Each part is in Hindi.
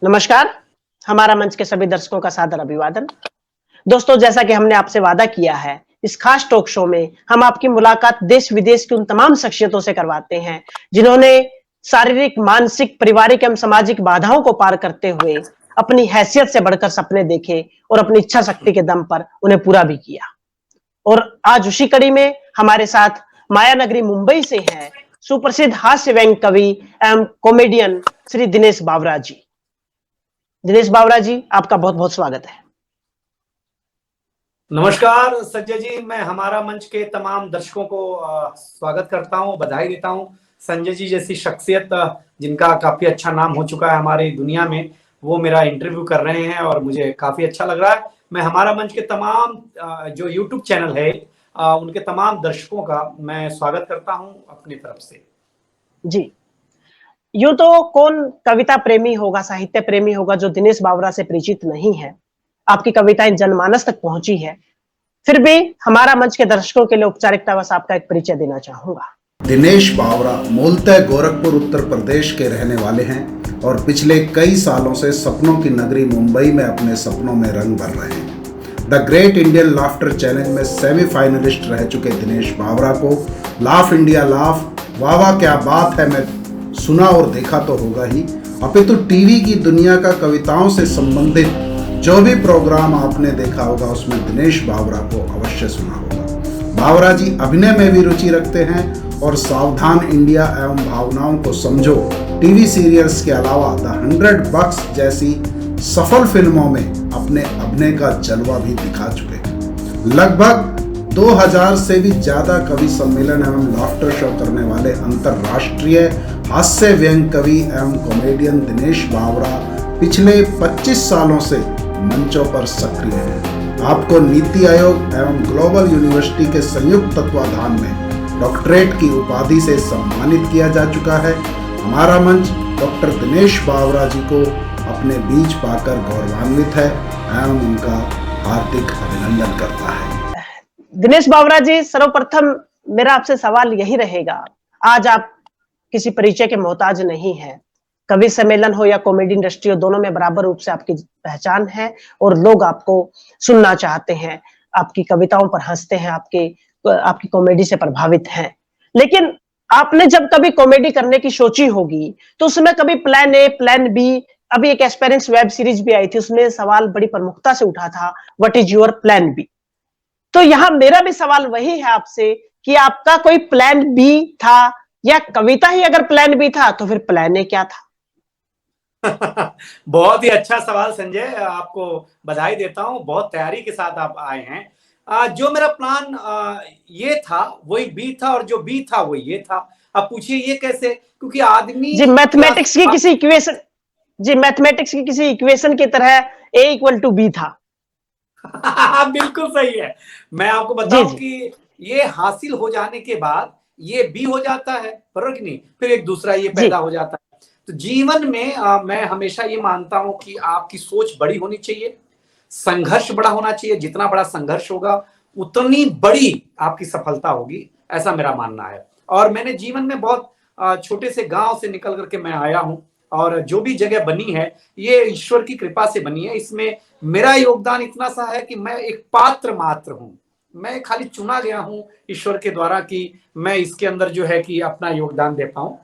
नमस्कार, हमारा मंच के सभी दर्शकों का सादर अभिवादन। दोस्तों, जैसा कि हमने आपसे वादा किया है, इस खास टॉक शो में हम आपकी मुलाकात देश-विदेश की उन तमाम शख्सियतों से करवाते हैं, जिन्होंने शारीरिक, मानसिक, पारिवारिक एवं सामाजिक बाधाओं को पार करते हुए अपनी हैसियत से बढ़कर सपने देखे और अपनी इच्छा शक्ति के दम पर उन्हें पूरा भी किया। और आज उसी कड़ी में हमारे साथ माया नगरी मुंबई से हैं सुप्रसिद्ध हास्य व्यंग्य कवि एवं कॉमेडियन श्री दिनेश बावरा जी। दिनेश बावरा जी, आपका बहुत बहुत स्वागत है। नमस्कार संजय जी, मैं हमारा मंच के तमाम दर्शकों को स्वागत करता हूं, बधाई देता हूं। संजय जी जैसी शख्सियत जिनका काफी अच्छा नाम हो चुका है हमारी दुनिया में, वो मेरा इंटरव्यू कर रहे हैं और मुझे काफी अच्छा लग रहा है। मैं हमारा मंच के तमाम जो यूट्यूब चैनल है उनके तमाम दर्शकों का मैं स्वागत करता हूं अपनी तरफ से। जी, यूं तो कौन कविता प्रेमी होगा, साहित्य प्रेमी होगा जो दिनेश बावरा से परिचित नहीं है। आपकी कविताएं जनमानस तक पहुंची है। फिर भी हमारा मंच के दर्शकों के लिए औपचारिकतावश आपका एक परिचय देना चाहूंगा। दिनेश बावरा मूलतः गोरखपुर उत्तर प्रदेश के रहने वाले हैं और पिछले कई सालों से सपनों की नगरी मुंबई में अपने सपनों में रंग भर रहे हैं। The great Indian laughter challenge में सेमीफाइनलिस्ट रह चुके दिनेश बावरा को लाफ इंडिया लाफ, वाह वाह क्या बात है, मैं सुना और देखा तो होगा ही, अपितु टीवी की दुनिया का कविताओं से संबंधित जो भी प्रोग्राम आपने देखा होगा उसमें दिनेश बावरा को अवश्य सुना होगा। बावरा जी अभिनय में भी रुचि रखते हैं और सावधान इंडिया एवं भावनाओं को समझो टीवी सीरियल्स के अलावा द 100 बक्स जैसी सफल फिल्मों में अपने अभिनय का जलवा भी दिखा चुके। लगभग 2000 से भी ज्यादा कवि सम्मेलन एवं लाफ्टर शो करने वाले अंतरराष्ट्रीय हास्य व्यंग्य कवि एवं कॉमेडियन दिनेश बावरा पिछले 25 सालों से मंचों पर सक्रिय है। आपको नीति आयोग एवं ग्लोबल यूनिवर्सिटी के संयुक्त तत्वाधान में डॉक्टरेट की उपाधि से सम्मानित किया जा चुका है। हमारा मंच डॉक्टर दिनेश बावरा जी को अपने बीच पाकर गौरवान्वित है एवं उनका हार्दिक अभिनंदन करता है। दिनेश बावरा जी, सर्वप्रथम मेरा आपसे सवाल यही रहेगा, आज आप किसी परिचय के मोहताज नहीं हैं। कवि सम्मेलन हो या कॉमेडी इंडस्ट्री हो, दोनों में बराबर रूप से आपकी पहचान है और लोग आपको सुनना चाहते हैं, आपकी कविताओं पर हंसते हैं, आपकी कॉमेडी से प्रभावित हैं। लेकिन आपने जब कभी कॉमेडी करने की सोची होगी तो उसमें कभी प्लान ए, प्लान बी, अभी एक एक्सपीरियंस वेब सीरीज भी आई थी, उसमें सवाल बड़ी प्रमुखता से उठा था, what is your plan B. तो यहां मेरा भी सवाल वही है आपसे कि आपका कोई प्लान बी था या कविता ही अगर प्लान बी था तो फिर प्लान ए क्या था? बहुत ही अच्छा सवाल संजय, आपको बधाई देता हूं, बहुत तैयारी के साथ आप आए हैं। जो मेरा प्लान ये था वही बी था और जो बी था वही ये था। अब पूछिए ये कैसे, क्योंकि आदमी जी मैथमेटिक्स की किसी इक्वेशन की तरह ए इक्वल टू बी था। बिल्कुल सही है। मैं आपको बताऊं कि ये हासिल हो जाने के बाद ये बी हो जाता है, फर्क नहीं, फिर एक दूसरा ये पैदा हो जाता है। तो जीवन में मैं हमेशा ये मानता हूं कि आपकी सोच बड़ी होनी चाहिए, संघर्ष बड़ा होना चाहिए। जितना बड़ा संघर्ष होगा उतनी बड़ी आपकी सफलता होगी, ऐसा मेरा मानना है। और मैंने जीवन में बहुत छोटे से गांव से निकल करके मैं आया हूं और जो भी जगह बनी है ये ईश्वर की कृपा से बनी है। इसमें मेरा योगदान इतना सा है कि मैं एक पात्र मात्र हूं, मैं खाली चुना गया हूं ईश्वर के द्वारा कि मैं इसके अंदर जो है कि अपना योगदान दे पाऊं।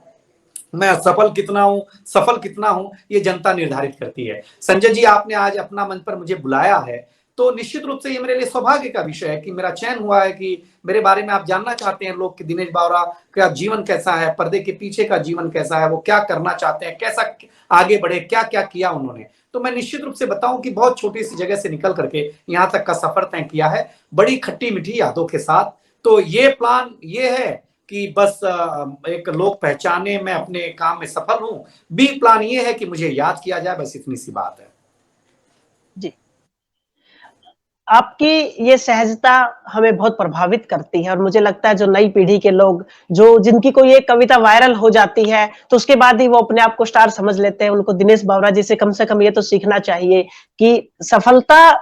मैं सफल कितना हूं, सफल कितना हूं, ये जनता निर्धारित करती है। संजय जी, आपने आज अपना मंच पर मुझे बुलाया है तो निश्चित रूप से ये मेरे लिए सौभाग्य का विषय है कि मेरा चयन हुआ है कि मेरे बारे में आप जानना चाहते हैं लोग कि दिनेश बावरा का जीवन कैसा है, पर्दे के पीछे का जीवन कैसा है, वो क्या करना चाहते हैं, कैसा आगे बढ़े, क्या क्या किया उन्होंने। तो मैं निश्चित रूप से बताऊं कि बहुत छोटी सी जगह से निकल करके यहाँ तक का सफर तय किया है, बड़ी खट्टी मीठी यादों के साथ। तो ये प्लान ये है कि बस एक लोग पहचाने मैं अपने काम में सफल हूं। बी प्लान ये है कि मुझे याद किया जाए, बस इतनी सी बात है। जी, आपकी ये सहजता हमें बहुत प्रभावित करती है और मुझे लगता है जो नई पीढ़ी के लोग जो जिनकी कोई एक कविता वायरल हो जाती है तो उसके बाद ही वो अपने आप को स्टार समझ लेते हैं। उनको दिनेश बावरा जी से कम से कम ये तो सीखना चाहिए कि सफलता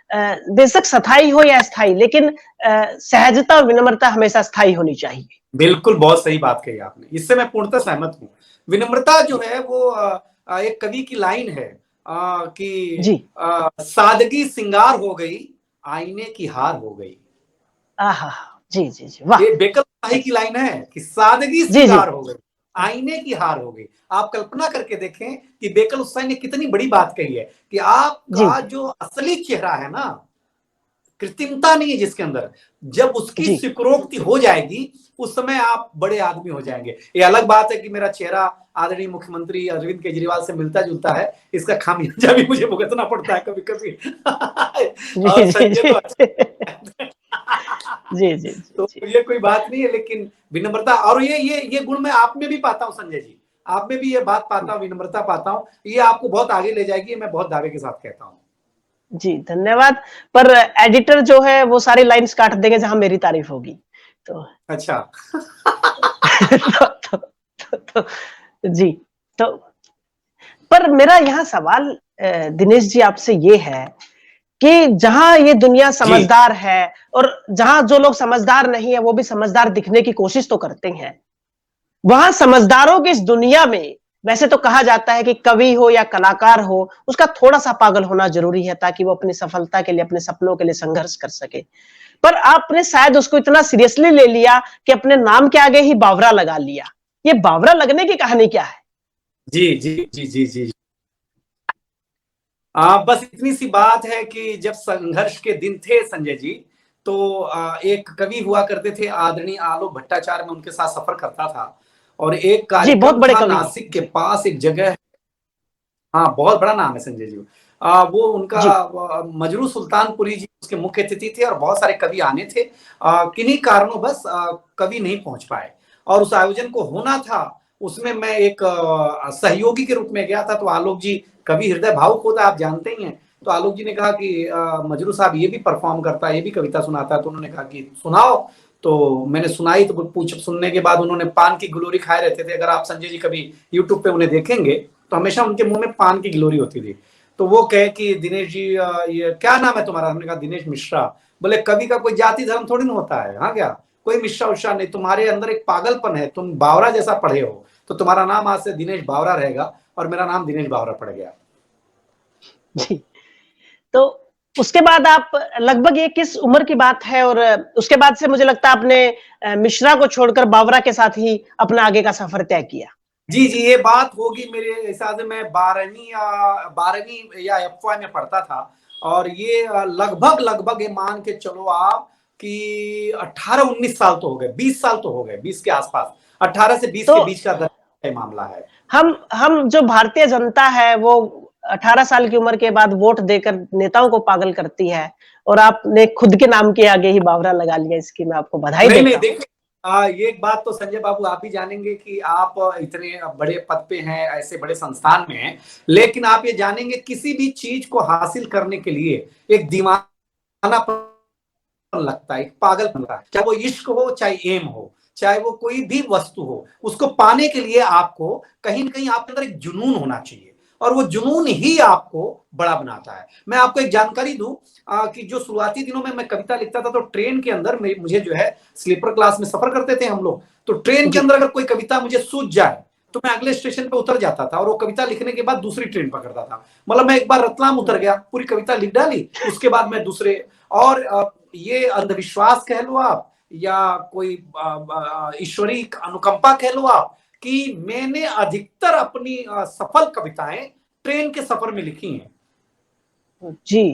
बेशक स्थायी हो या अस्थायी, लेकिन सहजता और विनम्रता हमेशा स्थायी होनी चाहिए। बिल्कुल, बहुत सही बात कही आपने, इससे मैं पूर्णतः सहमत हूँ। विनम्रता जो है वो एक कवि की लाइन है, कि सादगी सिंगार हो गई, आईने की हार हो गई। आहा, जी जी जी, वाह। ये बेकल साही की लाइन है कि सादगी सिंगार हो गई, आईने की हार हो गई। आप कल्पना करके देखें कि बेकल हुसैन ने कितनी बड़ी बात कही है कि आपका जो असली चेहरा है ना, कृत्रिमता नहीं है जिसके अंदर, जब उसकी स्वीकारोक्ति हो जाएगी उस समय आप बड़े आदमी हो जाएंगे। ये अलग बात है कि मेरा चेहरा आदरणीय मुख्यमंत्री अरविंद केजरीवाल से मिलता जुलता है, इसका खामियाजा भी मुझे भुगतना पड़ता है कभी कभी। और संजय तो जी जी जी, तो ये कोई बात नहीं है, लेकिन विनम्रता, और ये गुण मैं आप में भी पाता हूँ संजय जी, आप में भी ये बात पाता हूँ, विनम्रता पाता हूँ। ये आपको बहुत आगे ले जाएगी, मैं बहुत दावे के साथ कहता हूँ। जी धन्यवाद। पर एडिटर जो है वो सारी लाइंस काट देंगे जहां मेरी तारीफ होगी, तो अच्छा। तो जी, तो पर मेरा यहाँ सवाल दिनेश जी आपसे ये है कि जहां ये दुनिया समझदार है और जहां जो लोग समझदार नहीं है वो भी समझदार दिखने की कोशिश तो करते हैं, वहां समझदारों की इस दुनिया में वैसे तो कहा जाता है कि कवि हो या कलाकार हो, उसका थोड़ा सा पागल होना जरूरी है ताकि वो अपनी सफलता के लिए, अपने सपनों के लिए संघर्ष कर सके। पर आपने शायद उसको इतना सीरियसली ले लिया कि अपने नाम के आगे ही बावरा लगा लिया। ये बावरा लगने की कहानी क्या है? जी जी जी जी जी, बस इतनी सी बात है कि जब संघर्ष के दिन थे संजय जी, तो एक कवि हुआ करते थे आदरणीय आलोक भट्टाचार्य, में उनके साथ सफर करता था, और एक बहुत कार्यक्रम बड़े था कवि नासिक के पास एक जगह, हाँ बहुत बड़ा नाम है संजय जी। वो उनका मजरू सुल्तानपुरी जी उसके मुख्य अतिथि थे, और बहुत सारे कवि आने थे। किन्हीं कारणों बस कवि नहीं पहुंच पाए, और उस आयोजन को होना था, उसमें मैं एक सहयोगी के रूप में गया था। तो आलोक जी, कवि हृदय भावुक होता है, आप जानते ही हैं, तो आलोक जी ने कहा कि मजरू साहब ये भी परफॉर्म करता है, ये भी कविता सुनाता है। तो उन्होंने कहा कि सुनाओ। तो मैंने सुनाई, तो पूछ सुनने के बाद उन्होंने पान की गिलोरी खाए रहते थे। अगर आप संजय जी कभी यूट्यूब पे उन्हें देखेंगे तो हमेशा उनके मुंह में पान की गिलोरी होती थी। तो वो कहे कि दिनेश जी ये क्या नाम है तुम्हारा? हमने कहा दिनेश मिश्रा। बोले कवि का कोई जाति धर्म थोड़ी ना होता है, हाँ क्या, कोई मिश्रा उश्रा नहीं, तुम्हारे अंदर एक पागलपन है, तुम बावरा जैसा पढ़े हो, तो तुम्हारा नाम आज से दिनेश बावरा रहेगा। और मेरा नाम दिनेश बावरा पड़ गया। जी, तो उसके बाद आप लगभग ये किस उम्र की बात है? और उसके बाद से मुझे लगता है आपने मिश्रा को छोड़कर बावरा के साथ ही अपना आगे का सफर तय किया। जी जी, ये बात होगी मेरे हिसाब से मैं 12वीं या FY में पढ़ता था, और ये लगभग लगभग ये मान के चलो आप कि 18-19 साल तो हो गए, 20 साल तो हो गए, 20 के आसपास, 18 से 20 के बीच का मामला है। हम जो भारतीय जनता है वो 18 साल की उम्र के बाद वोट देकर नेताओं को पागल करती है, और आपने खुद के नाम के आगे ही बावरा लगा लिया, इसकी मैं आपको बधाई देता हूं। देखिए, ये एक बात तो संजय बाबू आप ही जानेंगे कि आप इतने बड़े पद पे हैं, ऐसे बड़े संस्थान में हैं, लेकिन आप ये जानेंगे किसी भी चीज को हासिल करने के लिए एक दीवाना लगता है, एक पागलपन लगता है, चाहे वो इश्क हो, चाहे एम हो, चाहे वो कोई भी वस्तु हो, उसको पाने के लिए आपको कहीं ना कहीं आपके अंदर एक जुनून होना चाहिए, और वो जुनून ही आपको बड़ा बनाता है। मैं आपको एक जानकारी दूं कि जो शुरुआती दिनों में मैं कविता लिखता था, तो ट्रेन के अंदर मुझे जो है स्लीपर क्लास में सफर करते थे हम लोग, तो ट्रेन के अंदर अगर कोई कविता मुझे सूझ जाए तो मैं अगले स्टेशन पे उतर जाता था, और वो कविता लिखने के बाद दूसरी ट्रेन पकड़ता था। मतलब मैं एक बार रतलाम उतर गया, पूरी कविता लिख डाली, उसके बाद मैं दूसरे, और ये अंधविश्वास कह लो आप, या कोई ईश्वरी अनुकंपा कह लो आप, कि मैंने अधिकतर अपनी सफल कविताएं ट्रेन के सफर में लिखी हैं। जी,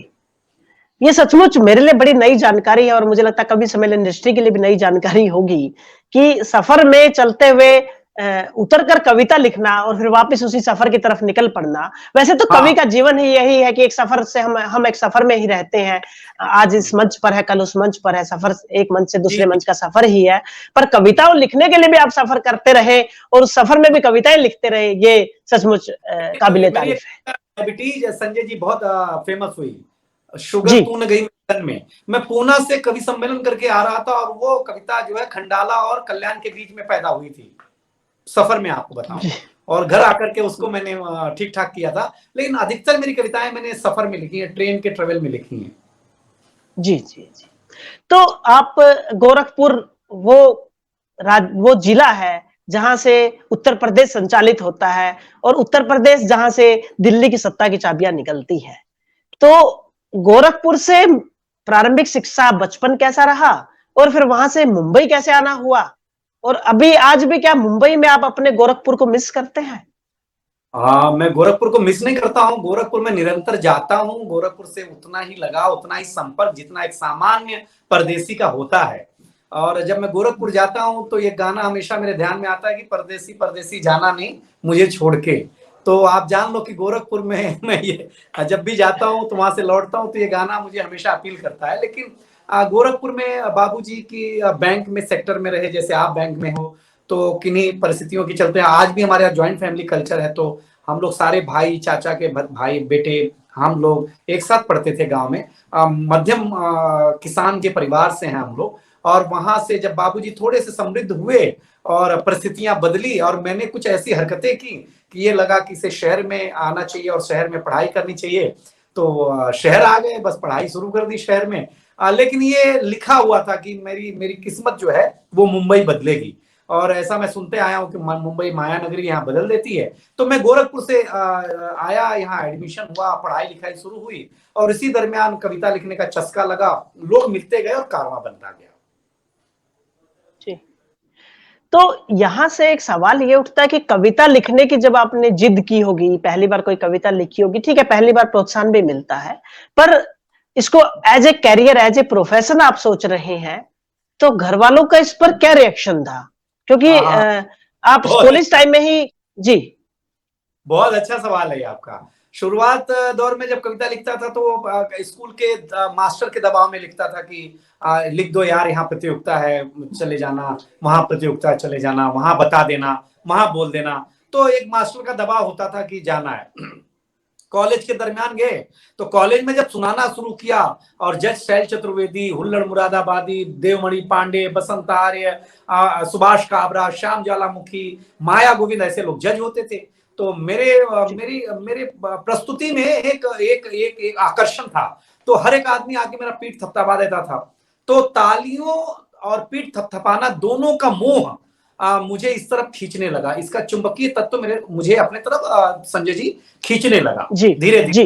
ये सचमुच मेरे लिए बड़ी नई जानकारी है, और मुझे लगता है कवि सम्मेलन इंडस्ट्री के लिए भी नई जानकारी होगी कि सफर में चलते हुए उतर कर कविता लिखना और फिर वापस उसी सफर की तरफ निकल पड़ना। वैसे तो कवि का जीवन ही यही है कि एक सफर से हम एक सफर में ही रहते हैं, आज इस मंच पर है, कल उस मंच पर है, सफर एक मंच से दूसरे मंच का सफर ही है। पर कविताओं लिखने के लिए भी आप सफर करते रहे और उस सफर में भी कविताएं लिखते रहे, ये सचमुच काबिले तारीफ है। डायबिटीज संजय जी बहुत फेमस हुई, शुगर तूने गई में, मैं पूना से कवि सम्मेलन करके आ रहा था, और वो कविता जो है खंडाला और कल्याण के बीच में पैदा हुई थी सफर में, आपको बताऊं, और घर आकर के उसको मैंने ठीक ठाक किया था। लेकिन अधिकतर मेरी कविताएं मैंने सफर में लिखी है, ट्रेन के ट्रेवल में लिखी हैं। जी जी जी, तो आप गोरखपुर वो जिला है जहां से उत्तर प्रदेश संचालित होता है और उत्तर प्रदेश जहां से दिल्ली की सत्ता की चाबियां निकलती है। तो गोरखपुर से प्रारंभिक शिक्षा बचपन कैसा रहा और फिर वहां से मुंबई कैसे आना हुआ, और अभी आज भी क्या मुंबई में आप अपने गोरखपुर को मिस करते हैं? हाँ, मैं गोरखपुर को मिस नहीं करता हूँ। गोरखपुर में निरंतर जाता हूँ। गोरखपुर से उतना ही लगाव, उतना ही संपर्क जितना एक सामान्य परदेसी का होता है। और जब मैं गोरखपुर जाता हूँ तो ये गाना हमेशा मेरे ध्यान में आता है कि परदेसी परदेसी जाना नहीं मुझे छोड़ के। तो आप जान लो कि गोरखपुर में मैं ये जब भी जाता हूँ तो वहां से लौटता हूँ तो ये गाना मुझे हमेशा अपील करता है। लेकिन गोरखपुर में बाबूजी की बैंक में सेक्टर में रहे, जैसे आप बैंक में हो, तो किन्हीं परिस्थितियों के चलते आज भी हमारे यहाँ ज्वाइंट फैमिली कल्चर है। तो हम लोग सारे भाई, चाचा के भाई बेटे, हम लोग एक साथ पढ़ते थे गांव में। मध्यम किसान के परिवार से हैं हम लोग। और वहां से जब बाबूजी थोड़े से समृद्ध हुए और परिस्थितियां बदली और मैंने कुछ ऐसी हरकतें की कि ये लगा कि इसे शहर में आना चाहिए और शहर में पढ़ाई करनी चाहिए, तो शहर आ गए, बस पढ़ाई शुरू कर दी शहर में। लेकिन ये लिखा हुआ था कि मेरी किस्मत जो है वो मुंबई बदलेगी, और ऐसा मैं सुनते आया हूँ कि मुंबई माया नगरी यहाँ बदल देती है। तो मैं गोरखपुर से आया, यहाँ एडमिशन हुआ, पढ़ाई लिखाई शुरू हुई और इसी दरमियान कविता लिखने का चस्का लगा, लोग मिलते गए और कारवां बनता गया। जी। तो यहां से एक सवाल ये उठता है कि कविता लिखने की जब आपने जिद की होगी, पहली बार कोई कविता लिखी होगी, ठीक है, पहली बार प्रोत्साहन भी मिलता है, पर इसको as a career, as a profession आप सोच रहे हैं, तो घर वालों का इस पर क्या रिएक्शन था? क्योंकि आप कॉलेज टाइम में ही। जी, बहुत अच्छा सवाल है आपका। शुरुआत दौर में जब कविता लिखता था तो स्कूल के मास्टर के दबाव में लिखता था कि लिख दो यार, यहाँ प्रतियोगिता है, चले जाना, वहां प्रतियोगिता चले जाना, वहां बता देना, वहां बोल देना। तो एक मास्टर का दबाव होता था कि जाना है। कॉलेज के दरमियान गए तो कॉलेज में जब सुनाना शुरू किया और जज शैल चतुर्वेदी, हुल्लड़ मुरादाबादी, देवमणि पांडे, बसंत आर्य, सुभाष काबरा, श्याम ज्वालामुखी, माया गोविंद, ऐसे लोग जज होते थे। तो मेरी प्रस्तुति में एक एक एक एक आकर्षण था। तो हर एक आदमी आके मेरा पीठ थपथपा देता था। तो तालियों और पीठ थपथपाना दोनों का मोह मुझे इस तरफ खींचने लगा। इसका चुंबकीय तत्व मुझे अपने तरफ संजय जी खींचने लगा धीरे धीरे।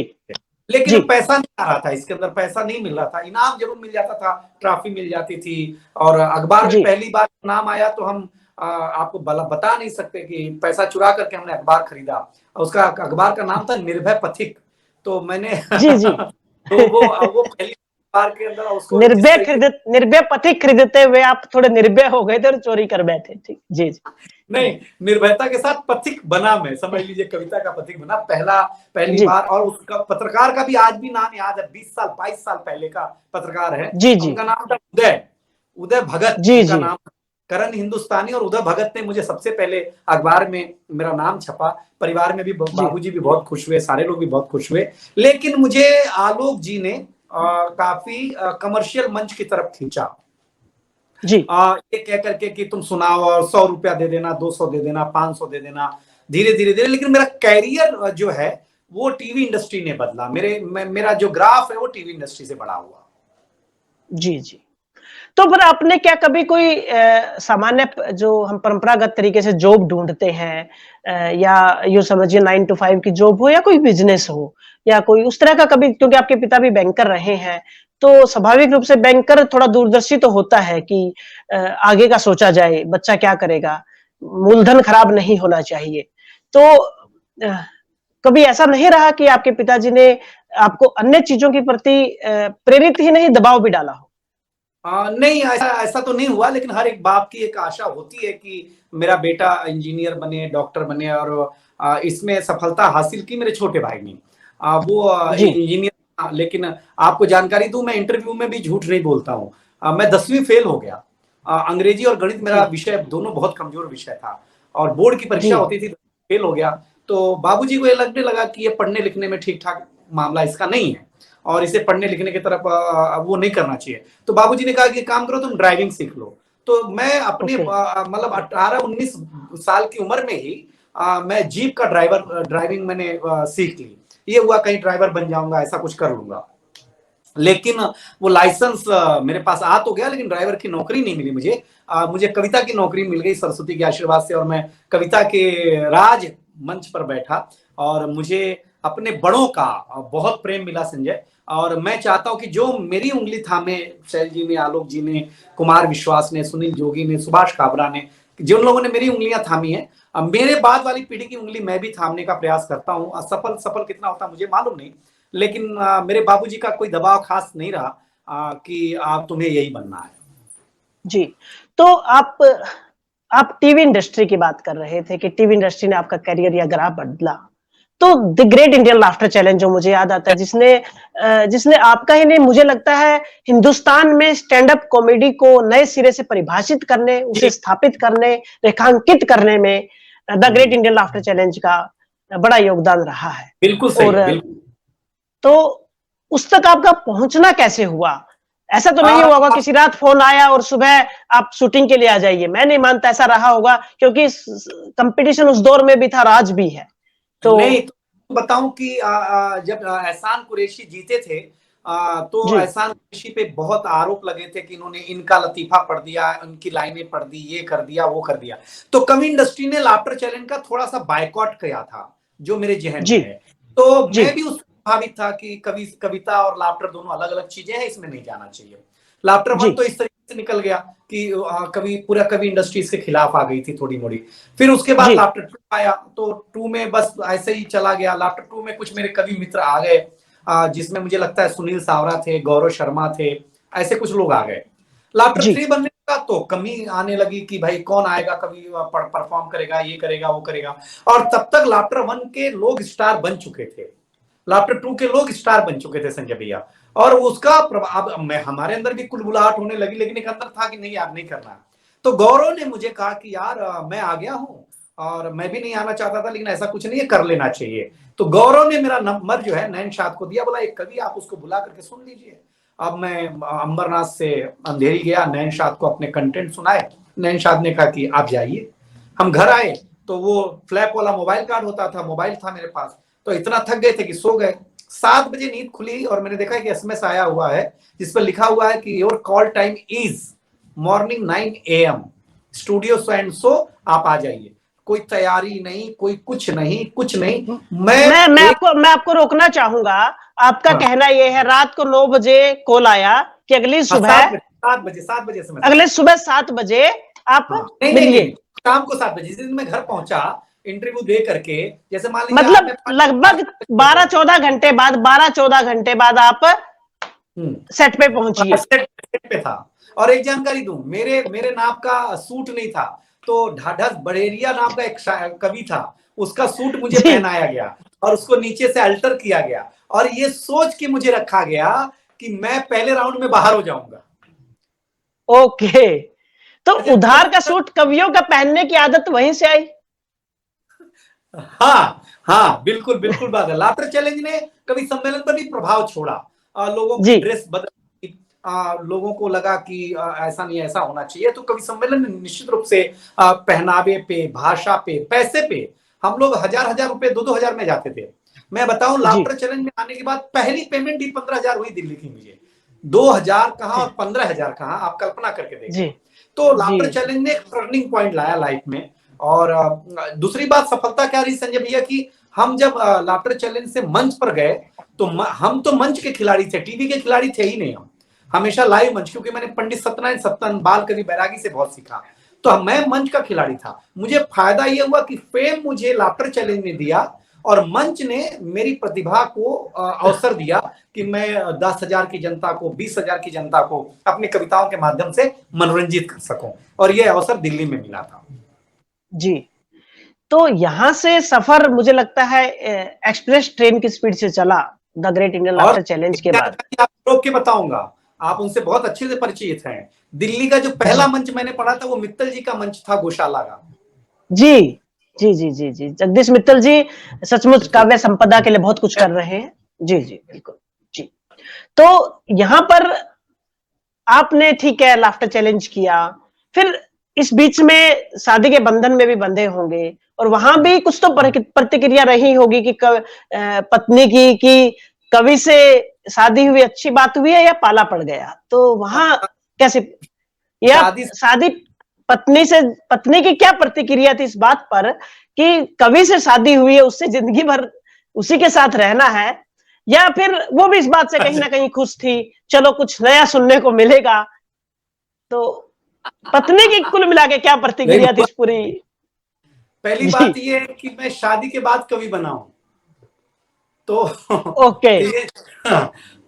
लेकिन पैसा नहीं आ रहा था, इसके अंदर पैसा नहीं मिल रहा था। इनाम जरूर मिल जाता था, ट्रॉफी मिल जाती थी, और अखबार में पहली बार नाम आया तो हम आपको बता नहीं सकते कि पैसा चुरा करके हमने अखबार खरीदा। उसका अखबार का नाम था निर्भय पथिक। तो मैंने तो वो पहली बार के अंदर उसको निर्भय पथिक खरीदते हुए आप थोड़े निर्भय हो गए थे और चोरी कर बैठे। ठीक, जी जी। नहीं, निर्भयता के साथ पथिक बना, मैं समझ लीजिए कविता का पथिक बना पहली बार। और उसका पत्रकार का भी आज भी नाम याद है, 20 साल 22 साल पहले का पत्रकार है। उनका नाम था उदय भगत का नाम। करण हिंदुस्तानी और उदय भगत ने मुझे सबसे पहले अखबार में मेरा नाम छपा। परिवार में भी बाबूजी भी बहुत खुश हुए, सारे लोग भी बहुत खुश हुए। लेकिन मुझे आलोक जी ने काफी कमर्शियल मंच की तरफ खींचा जी। ये कह करके कि तुम सुनाओ और 100 रुपया दे देना, 200 दे देना, 500 दे देना, धीरे धीरे। लेकिन मेरा कैरियर जो है वो टीवी इंडस्ट्री ने बदला। मेरा जो ग्राफ है वो टीवी इंडस्ट्री से बड़ा हुआ। जी जी। तो फिर आपने क्या कभी कोई सामान्य जो हम परंपरागत तरीके से जॉब ढूंढते हैं, या यूं समझिए 9 to 5 की जॉब हो या कोई बिजनेस हो या कोई उस तरह का कभी, क्योंकि आपके पिता भी बैंकर रहे हैं, तो स्वाभाविक रूप से बैंकर थोड़ा दूरदर्शी तो होता है कि आगे का सोचा जाए, बच्चा क्या करेगा, मूलधन खराब नहीं होना चाहिए। तो कभी ऐसा नहीं रहा कि आपके पिताजी ने आपको अन्य चीजों के प्रति प्रेरित ही नहीं, दबाव भी डाला हो? नहीं, ऐसा तो नहीं हुआ। लेकिन हर एक बाप की एक आशा होती है कि मेरा बेटा इंजीनियर बने, डॉक्टर बने, और इसमें सफलता हासिल की मेरे छोटे भाई ने। वो इंजीनियर। लेकिन आपको जानकारी दूं, मैं इंटरव्यू में भी झूठ नहीं बोलता हूँ। मैं 10वीं फेल हो गया। अंग्रेजी और गणित मेरा विषय दोनों बहुत कमजोर विषय था, और बोर्ड की परीक्षा होती थी, फेल हो गया। तो बाबूजी को ये लगने लगा कि ये पढ़ने लिखने में ठीक ठाक मामला इसका नहीं है और इसे पढ़ने लिखने की तरफ वो नहीं करना चाहिए। तो बाबूजी ने कहा कि काम करो, तुम ड्राइविंग सीख लो। तो मैं अपने मतलब 18-19 साल की उम्र में ही मैं जीप का ड्राइविंग मैंने सीख ली। ये हुआ कहीं ड्राइवर बन जाऊंगा, ऐसा कुछ कर लूंगा। लेकिन वो लाइसेंस मेरे पास आ तो गया, लेकिन ड्राइवर की नौकरी नहीं मिली मुझे। मुझे कविता की नौकरी मिल गई सरस्वती के आशीर्वाद से, और मैं कविता के राज मंच पर बैठा, और मुझे अपने बड़ों का बहुत प्रेम मिला संजय। और मैं चाहता हूं कि जो मेरी उंगली थामे, शैल जी ने, आलोक जी ने, कुमार विश्वास ने, सुनील जोगी ने, सुभाष काबरा ने, जिन लोगों ने मेरी उंगलियां थामी है, मेरे बाद वाली पीढ़ी की उंगली मैं भी थामने का प्रयास करता हूं। सफल कितना होता मुझे मालूम नहीं, लेकिन मेरे बाबूजी का कोई दबाव खास नहीं रहा कि आप तुम्हें यही बनना है। जी, तो आप टीवी इंडस्ट्री की बात कर रहे थे कि टीवी इंडस्ट्री ने आपका करियर या ग्राफ बदला। तो the great Indian laughter challenge जो मुझे याद आता है, जिसने आपका ही नहीं, मुझे लगता है हिंदुस्तान में स्टैंड अप कॉमेडी को नए सिरे से परिभाषित करने, उसे स्थापित करने, रेखांकित करने में the great Indian laughter challenge का बड़ा योगदान रहा है। बिल्कुल सही, बिल्कुल। तो उस तक आपका पहुंचना कैसे हुआ? ऐसा तो नहीं हुआ किसी रात फोन आया और सुबह आप शूटिंग के लिए आ जाइए? मैं नहीं मानता ऐसा रहा होगा, क्योंकि कंपटीशन उस दौर में भी था, आज भी है। तो नहीं, तो बताऊं कि जब एहसान कुरैशी जीते थे, तो एहसान कुरैशी पे बहुत आरोप लगे थे कि इन्होंने इनका लतीफा पढ़ दिया, उनकी लाइनें पढ़ दी, ये कर दिया, वो कर दिया। तो कवि इंडस्ट्री ने लाफ्टर चैलेंज का थोड़ा सा बायकॉट किया था, जो मेरे जहन में है। तो मैं भी उस प्रभावित था कि कविता और लाफ्टर दोनों अलग अलग चीजें हैं, इसमें नहीं जाना चाहिए। लाफ्टर वन तो इस तरीके से निकल गया कि पूरा कवि इंडस्ट्री इसके खिलाफ आ गई थी थोड़ी मोड़ी। फिर उसके बाद लाफ्टर 2 आया, तो 2 में बस ऐसे ही चला गया। लाफ्टर 2 में कुछ मेरे कवि मित्र आ गए, जिसमें मुझे लगता है सुनील सावरा थे, गौरव शर्मा थे, ऐसे कुछ लोग आ गए। लाफ्टर 3 बनने का तो कमी आने लगी कि भाई कौन आएगा, कवि परफॉर्म करेगा, ये करेगा, वो करेगा। और तब तक लाफ्टर 1 के लोग स्टार बन चुके थे, लाफ्टर 2 के लोग स्टार बन चुके थे संजय भैया, और उसका प्रभाव हमारे अंदर भी कुलबुलाहट होने लगी, लेकिन एक अंदर था कि नहीं यार, नहीं करना। तो गौरव ने मुझे कहा कि यार मैं आ गया हूं, और मैं भी नहीं आना चाहता था, लेकिन ऐसा कुछ नहीं है, कर लेना चाहिए। तो गौरव ने मेरा नंबर जो है नैन शाद को दिया, बोला एक कवि आप उसको बुला करके सुन लीजिए। अब मैं अंबरनाथ से अंधेरी गया, नैन शाद को अपने कंटेंट सुनाए। नैन शाद ने कहा कि आप जाइए। हम घर आए तो वो फ्लैप वाला मोबाइल कार्ड होता था, मोबाइल था मेरे पास, तो इतना थक गए थे कि सो गए। 7 बजे नींद खुली और मैंने देखा कि एसएमएस आया हुआ है, जिस पर लिखा हुआ है कि your call time is morning 9 AM, studio so and so, आप आ जाइए। कोई तैयारी नहीं, कोई कुछ नहीं। मैं आपको रोकना चाहूंगा। आपका कहना यह है रात को 9 बजे कॉल आया कि अगली सुबह 7 बजे अगले सुबह 7 बजे आप नहीं, शाम को 7 बजे, जिस दिन मैं घर पहुंचा इंटरव्यू दे करके, जैसे मान लीजिए मतलब लगभग 12-14 घंटे बाद आप सेट पे पहुंचिए। सेट पे था। और एक जानकारी दूं, मेरे नाम का सूट नहीं था, तो ढाढस बड़ेरिया नाम का एक कवि था, उसका सूट मुझे पहनाया गया और उसको नीचे से अल्टर किया गया, और ये सोच के मुझे रखा गया कि मैं पहले राउंड में बाहर हो जाऊंगा। ओके, तो उधार का सूट कवियों का पहनने की आदत वहीं से आई। हाँ, बिल्कुल बात है। लाफ्टर चैलेंज ने कवि सम्मेलन पर भी प्रभाव छोड़ा, लोगों की ड्रेस बदली, लोगों को लगा कि ऐसा नहीं, ऐसा होना चाहिए। तो कवि सम्मेलन ने निश्चित रूप से पहनावे पे, भाषा पे, पैसे पे, हम लोग 1000 रुपए 2-2 हजार में जाते थे। मैं बताऊं, लाफ्टर चैलेंज में आने के बाद पहली पेमेंट ही 15,000 हुई दिल्ली की मुझे। 2,000 कहां और 15,000 कहां, आप कल्पना करके देखिए। तो लाफ्टर चैलेंज ने एक टर्निंग पॉइंट लाया लाइफ में। और दूसरी बात सफलता क्या रही संजय भैया की, हम जब लाफ्टर चैलेंज से मंच पर गए तो हम तो मंच के खिलाड़ी थे, टीवी के खिलाड़ी थे ही नहीं। हम हमेशा लाइव मंच, क्योंकि मैंने पंडित सत्यनारायण सत्तन, बाल कवि बैरागी से बहुत सीखा, तो मैं मंच का खिलाड़ी था। मुझे फायदा यह हुआ कि फेम मुझे लाफ्टर चैलेंज ने दिया, और मंच ने मेरी प्रतिभा को अवसर दिया कि मैं 10,000 की जनता को, 20,000 की जनता को अपनी कविताओं के माध्यम से मनोरंजित कर सकूं, और यह अवसर दिल्ली में मिला था। जी, तो यहां से सफर मुझे लगता है एक्सप्रेस ट्रेन की स्पीड से चला the great Indian laughter challenge के बाद। आप रोक के बताऊंगा, आप उनसे बहुत अच्छे से परिचित हैं। दिल्ली का जो पहला मंच मैंने पढ़ा था वो मित्तल जी का मंच था, गौशाला का। जी, जगदीश मित्तल जी सचमुच काव्य संपदा के लिए बहुत कुछ कर रहे हैं। जी बिल्कुल जी। तो यहां पर आपने ठीक है लाफ्टर चैलेंज किया, फिर इस बीच में शादी के बंधन में भी बंधे होंगे, और वहां भी कुछ तो प्रतिक्रिया रही होगी कि पत्नी की कि कवि से शादी हुई अच्छी बात हुई है या पाला पड़ गया, तो वहां कैसे, या शादी पत्नी की क्या प्रतिक्रिया थी इस बात पर कि कवि से शादी हुई है, उससे जिंदगी भर उसी के साथ रहना है, या फिर वो भी इस बात से कहीं ना कहीं खुश थी, चलो कुछ नया सुनने को मिलेगा। तो पत्नी की कुल मिला के क्या प्रतिक्रिया थी इस पूरी? पहली बात ये है कि मैं शादी के बाद कवि बना हूं, तो ओके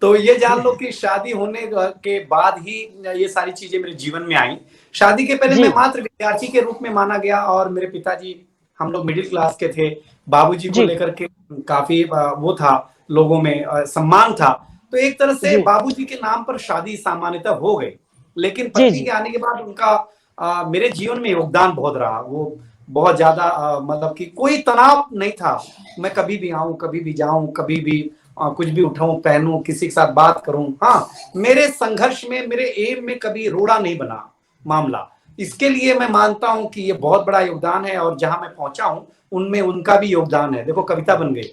तो ये जान लो कि शादी होने के बाद ही ये सारी चीजें मेरे जीवन में आई। शादी के पहले मैं मात्र विद्यार्थी के रूप में माना गया, और मेरे पिताजी, हम लोग मिडिल क्लास के थे, बाबूजी को लेकर के काफी वो था, लोगों में सम्मान था, तो एक तरह से बाबूजी के नाम पर शादी सामान्यतः हो गई। लेकिन पत्नी के आने के बाद उनका मेरे जीवन में योगदान बहुत रहा, वो बहुत ज्यादा, मतलब कि कोई तनाव नहीं था। मैं कभी भी आऊं, कभी भी जाऊं, कभी भी कुछ भी उठाऊं, पहनूं, किसी के साथ बात करूं। हाँ, मेरे संघर्ष में, मेरे एम में कभी रोड़ा नहीं बना मामला। इसके लिए मैं मानता हूं कि ये बहुत बड़ा योगदान है, और जहां मैं पहुंचा हूं उनमें उनका भी योगदान है। देखो, कविता बन गई।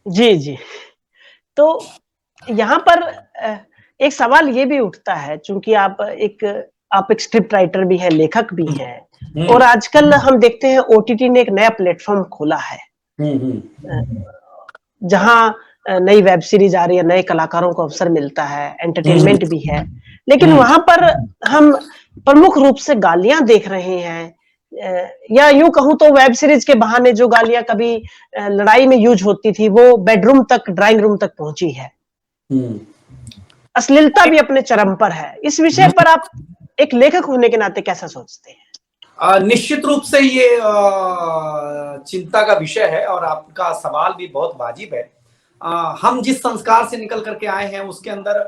जी जी। तो यहाँ पर एक सवाल ये भी उठता है, चूंकि आप एक स्क्रिप्ट राइटर भी हैं, लेखक भी हैं, और आजकल हम देखते हैं ओटीटी ने एक नया प्लेटफॉर्म खोला है, जहां नई वेब सीरीज आ रही है, नए कलाकारों को अवसर मिलता है, एंटरटेनमेंट भी है, लेकिन वहां पर हम प्रमुख रूप से गालियां देख रहे हैं, या यूं कहूं तो वेब सीरीज के बहाने जो गालियां कभी लड़ाई में यूज होती थी, वो बेडरूम तक, ड्राइंग रूम तक पहुंची है। अश्लीलता भी अपने चरम पर है। इस विषय पर आप एक लेखक होने के नाते कैसा सोचते हैं? निश्चित रूप से ये चिंता का विषय है, और आपका सवाल भी बहुत वाजिब है। हम जिस संस्कार से निकल करके आए हैं उसके अंदर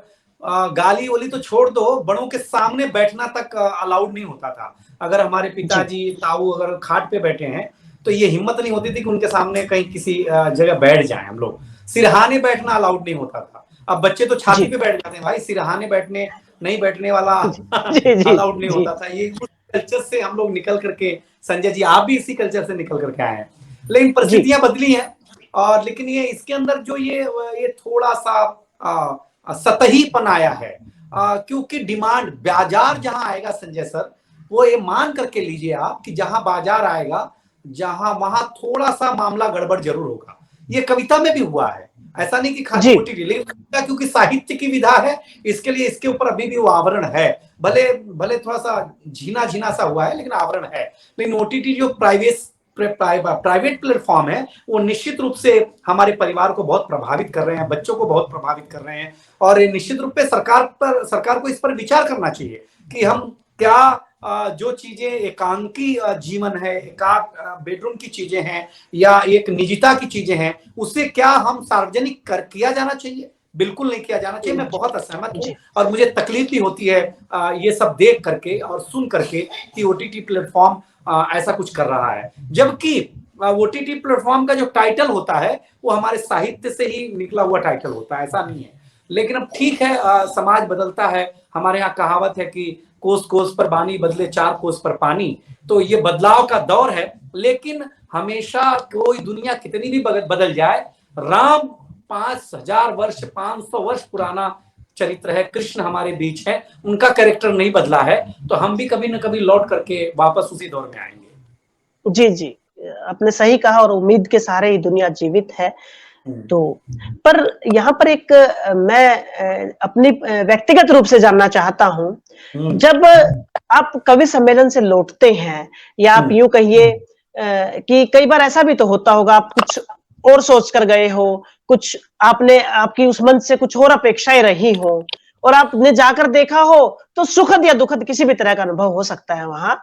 गाली वाली तो छोड़ दो, बड़ों के सामने बैठना तक अलाउड नहीं होता था। अगर हमारे पिताजी, ताऊ अगर खाट पे बैठे हैं तो ये हिम्मत नहीं होती थी कि उनके सामने कहीं किसी जगह बैठ जाएं हम लोग। सिरहाने बैठना अलाउड नहीं होता था। अब बच्चे तो छाती पे बैठ जाते हैं भाई, सिरहाने बैठने नहीं, बैठने वाला अलाउड नहीं होता था। ये कल्चर से हम लोग निकल करके, संजय जी आप भी इसी कल्चर से निकल करके आए हैं, लेकिन परिस्थितियां बदली हैं। और लेकिन ये इसके अंदर जो ये थोड़ा सा सतहीपन आया है, क्योंकि डिमांड, बाजार जहां आएगा संजय सर, वो ये मान करके लीजिए आप कि जहां बाजार आएगा, जहां वहां थोड़ा सा मामला गड़बड़ जरूर होगा। ये कविता में भी हुआ है, ऐसा नहीं कि खाली ओटीटी, लेकिन क्योंकि साहित्य की विधा है, इसके लिए इसके ऊपर अभी भी वो आवरण है। भले थोड़ा सा झीना झीना सा हुआ है, लेकिन आवरण है। लेकिन ओटीटी जो प्राइवेट प्लेटफॉर्म है, वो निश्चित रूप से हमारे परिवार को बहुत प्रभावित कर रहे हैं, बच्चों को बहुत प्रभावित कर रहे हैं। और निश्चित रूप से सरकार को इस पर विचार करना चाहिए कि हम क्या जो चीजें एकांकी जीवन है, एकांक बेडरूम की चीजें हैं, या एक निजता की चीजें हैं, उसे क्या हम सार्वजनिक किया जाना चाहिए? बिल्कुल नहीं किया जाना चाहिए। मैं बहुत असहमत हूँ, और मुझे तकलीफ भी होती है ये सब देख करके और सुन करके कि ओटीटी प्लेटफॉर्म ऐसा कुछ कर रहा है, जबकि ओटीटी प्लेटफॉर्म का जो टाइटल होता है वो हमारे साहित्य से ही निकला हुआ टाइटल होता है, ऐसा नहीं है। लेकिन अब ठीक है, समाज बदलता है। हमारे यहाँ कहावत है कि कोस कोस पर बानी बदले 4 कोस पर पानी। तो ये बदलाव का दौर है, लेकिन हमेशा कोई दुनिया कितनी भी बदल जाए, राम 5000 वर्ष 500 वर्ष पुराना चरित्र है, कृष्ण हमारे बीच है, उनका कैरेक्टर नहीं बदला है, तो हम भी कभी न कभी लौट करके वापस उसी दौर में आएंगे। जी जी, आपने सही कहा, और उम्मीद के सहारे ही दुनिया जीवित है। तो पर यहाँ पर एक मैं अपनी व्यक्तिगत रूप से जानना चाहता हूँ, जब आप कवि सम्मेलन से लौटते हैं, या आप यूं कहिए कि कई बार ऐसा भी तो होता होगा, आप कुछ और सोच कर गए हो, कुछ आपकी उस मंच से कुछ और अपेक्षाएं रही हो, और आपने जाकर देखा हो तो सुखद या दुखद किसी भी तरह का अनुभव हो सकता है वहां।